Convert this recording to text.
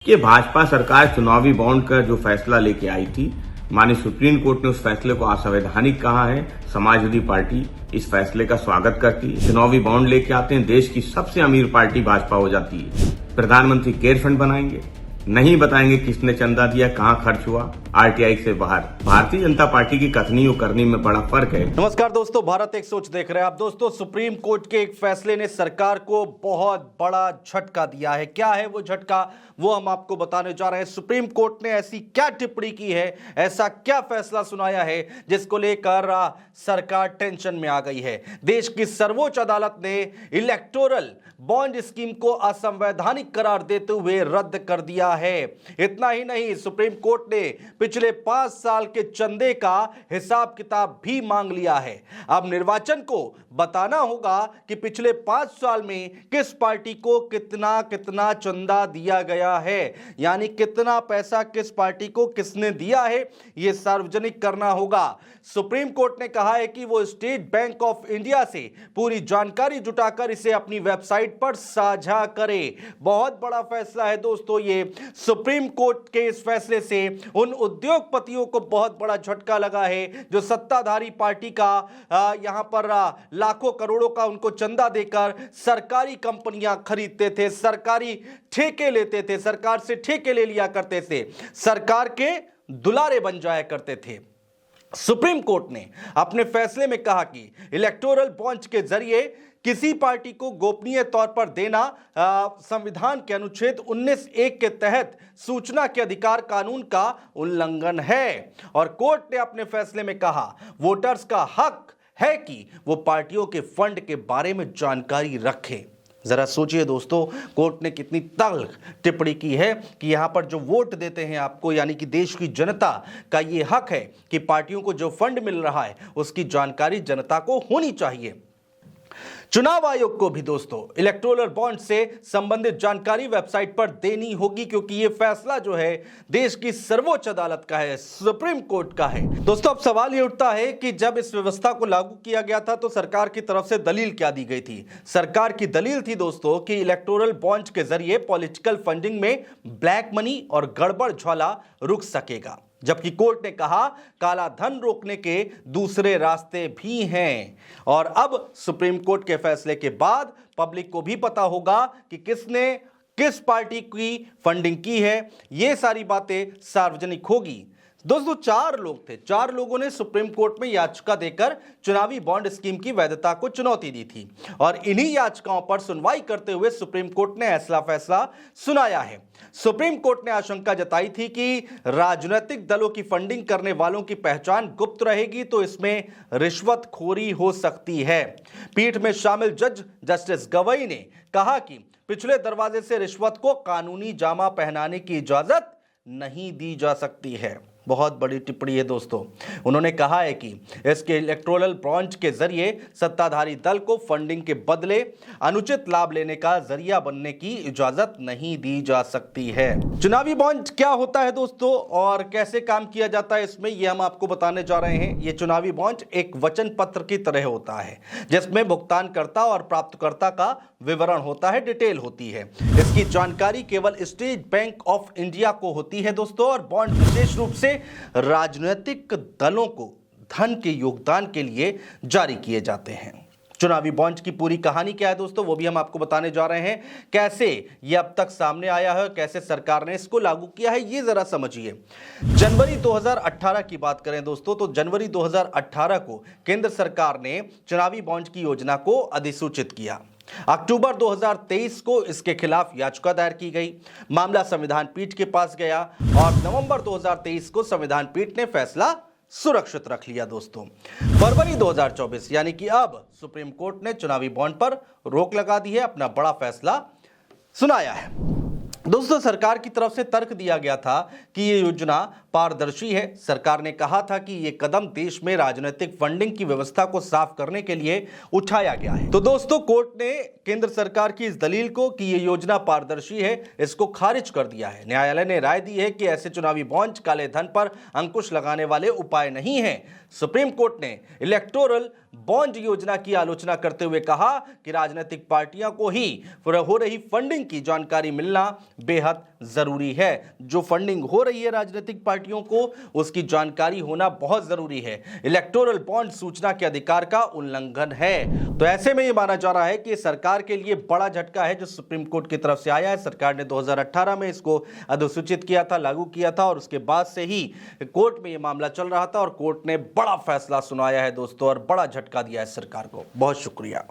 कि भाजपा सरकार चुनावी बॉन्ड का जो फैसला लेके आई थी, माननीय सुप्रीम कोर्ट ने उस फैसले को असंवैधानिक कहा है। समाजवादी पार्टी इस फैसले का स्वागत करती है। चुनावी बॉन्ड लेके आते हैं, देश की सबसे अमीर पार्टी भाजपा हो जाती है। प्रधानमंत्री केयर फंड बनाएंगे, नहीं बताएंगे किसने चंदा दिया, कहां खर्च हुआ, आरटीआई से बाहर। भारतीय जनता पार्टी की कथनी और करनी में बड़ा फर्क है। नमस्कार दोस्तों, भारत एक सोच देख रहे हैं आप। दोस्तों, सुप्रीम कोर्ट के एक फैसले ने सरकार को बहुत बड़ा झटका दिया है। क्या है वो झटका, वो हम आपको बताने जा रहे हैं। सुप्रीम कोर्ट ने ऐसी क्या टिप्पणी की है, ऐसा क्या फैसला सुनाया है जिसको लेकर सरकार टेंशन में आ गई है। देश की सर्वोच्च अदालत ने इलेक्टोरल बॉन्ड स्कीम को असंवैधानिक करार देते हुए रद्द कर दिया है। इतना ही नहीं, सुप्रीम कोर्ट ने पिछले 5 साल के चंदे का हिसाब किताब भी मांग लिया है। अब निर्वाचन को बताना होगा कि पिछले 5 साल में किस पार्टी को कितना कितना चंदा दिया गया है, यानी कितना पैसा किस पार्टी को किसने दिया है, यह सार्वजनिक करना होगा। सुप्रीम कोर्ट ने कहा है कि वो स्टेट बैंक ऑफ इंडिया से पूरी जानकारी जुटाकर इसे अपनी वेबसाइट पर साझा करे। बहुत बड़ा फैसला है दोस्तों ये। सुप्रीम कोर्ट के इस फैसले से उन उद्योगपतियों को बहुत बड़ा झटका लगा है जो सत्ताधारी पार्टी का यहां पर लाखों करोड़ों का उनको चंदा देकर सरकारी कंपनियां खरीदते थे, सरकारी ठेके लेते थे, सरकार से ठेके ले लिया करते थे, सरकार के दुलारे बन जाया करते थे। सुप्रीम कोर्ट ने अपने फैसले में कहा कि इलेक्टोरल बॉन्ड के जरिए किसी पार्टी को गोपनीय तौर पर देना संविधान के अनुच्छेद 19(1) के तहत सूचना के अधिकार कानून का उल्लंघन है। और कोर्ट ने अपने फैसले में कहा, वोटर्स का हक है कि वो पार्टियों के फंड के बारे में जानकारी रखें। जरा सोचिए दोस्तों, कोर्ट ने कितनी तल्ख टिप्पणी की है कि यहां पर जो वोट देते हैं आपको, यानी कि देश की जनता का ये हक है कि पार्टियों को जो फंड मिल रहा है उसकी जानकारी जनता को होनी चाहिए। चुनाव आयोग को भी दोस्तों इलेक्टोरल बॉन्ड से संबंधित जानकारी वेबसाइट पर देनी होगी, क्योंकि यह फैसला जो है देश की सर्वोच्च अदालत का है, सुप्रीम कोर्ट का है। दोस्तों, अब सवाल यह उठता है कि जब इस व्यवस्था को लागू किया गया था तो सरकार की तरफ से दलील क्या दी गई थी। सरकार की दलील थी दोस्तों कि इलेक्टोरल बॉन्ड के जरिए पॉलिटिकल फंडिंग में ब्लैक मनी और गड़बड़ ज्वाला रुक सकेगा, जबकि कोर्ट ने कहा काला धन रोकने के दूसरे रास्ते भी हैं। और अब सुप्रीम कोर्ट के फैसले के बाद पब्लिक को भी पता होगा कि किसने किस पार्टी की फंडिंग की है। ये सारी बातें सार्वजनिक होगी। दोस्तों, 4 लोग थे, 4 लोगों ने सुप्रीम कोर्ट में याचिका देकर चुनावी बॉन्ड स्कीम की वैधता को चुनौती दी थी, और इन्हीं याचिकाओं पर सुनवाई करते हुए सुप्रीम कोर्ट ने ऐसा फैसला सुनाया है। सुप्रीम कोर्ट ने आशंका जताई थी कि राजनीतिक दलों की फंडिंग करने वालों की पहचान गुप्त रहेगी तो इसमें रिश्वतखोरी हो सकती है। पीठ में शामिल जज जस्टिस गवई ने कहा कि पिछले दरवाजे से रिश्वत को कानूनी जामा पहनाने की इजाजत नहीं दी जा सकती है। बहुत बड़ी टिप्पणी है दोस्तों। उन्होंने कहा है कि इसके इलेक्टोरल बॉन्ड के जरिए सत्ताधारी दल को फंडिंग के बदले अनुचित लाभ लेने का जरिया बनने की इजाजत नहीं दी जा सकती है। चुनावी बॉन्ड क्या होता है दोस्तों और कैसे काम किया जाता है इसमें, यह हम आपको बताने जा रहे हैं। यह चुनावी बॉन्ड एक वचन पत्र की तरह होता है जिसमें भुगतानकर्ता और प्राप्तकर्ता का विवरण होता है, डिटेल होती है। इसकी जानकारी केवल स्टेट बैंक ऑफ इंडिया को होती है दोस्तों, और बॉन्ड विशेष रूप से राजनीतिक दलों को धन के योगदान के लिए जारी किए जाते हैं। चुनावी बॉन्ड की पूरी कहानी क्या है दोस्तों, वो भी हम आपको बताने जा रहे हैं। कैसे ये अब तक सामने आया है, कैसे सरकार ने इसको लागू किया है, ये जरा समझिए। जनवरी 2018 की बात करें दोस्तों, तो जनवरी 2018 को केंद्र सरकार ने चुनावी बॉन्ड की योजना को अधिसूचित किया। अक्टूबर 2023 को इसके खिलाफ याचिका दायर की गई। मामला संविधान पीठ के पास गया और नवंबर 2023 को संविधान पीठ ने फैसला सुरक्षित रख लिया दोस्तों। फरवरी 2024 यानी कि अब सुप्रीम कोर्ट ने चुनावी बॉन्ड पर रोक लगा दी है, अपना बड़ा फैसला सुनाया है। दोस्तों, सरकार की तरफ से तर्क दिया गया था कि ये योजना पारदर्शी है। सरकार ने कहा था कि ये कदम देश में राजनीतिक फंडिंग की व्यवस्था को साफ करने के लिए उठाया गया है। तो दोस्तों, कोर्ट ने केंद्र सरकार की इस दलील को कि ये योजना पारदर्शी है, इसको खारिज कर दिया है। न्यायालय ने राय दी है कि ऐसे चुनावी बॉन्ड काले धन पर अंकुश लगाने वाले उपाय नहीं है। सुप्रीम कोर्ट ने इलेक्टोरल बॉन्ड योजना की आलोचना करते हुए कहा कि राजनीतिक पार्टियों को ही हो रही फंडिंग की जानकारी मिलना बेहद जरूरी है। जो फंडिंग हो रही है राजनीतिक पार्टियों को, उसकी जानकारी होना बहुत जरूरी है। इलेक्टोरल बॉन्ड सूचना के अधिकार का उल्लंघन है। तो ऐसे में यह माना जा रहा है कि सरकार के लिए बड़ा झटका है जो सुप्रीम कोर्ट की तरफ से आया है। सरकार ने 2018 में इसको अधिसूचित किया था, लागू किया था, और उसके बाद से ही कोर्ट में यह मामला चल रहा था और कोर्ट ने बड़ा फैसला सुनाया है दोस्तों, और बड़ा झटका दिया है सरकार को। बहुत शुक्रिया।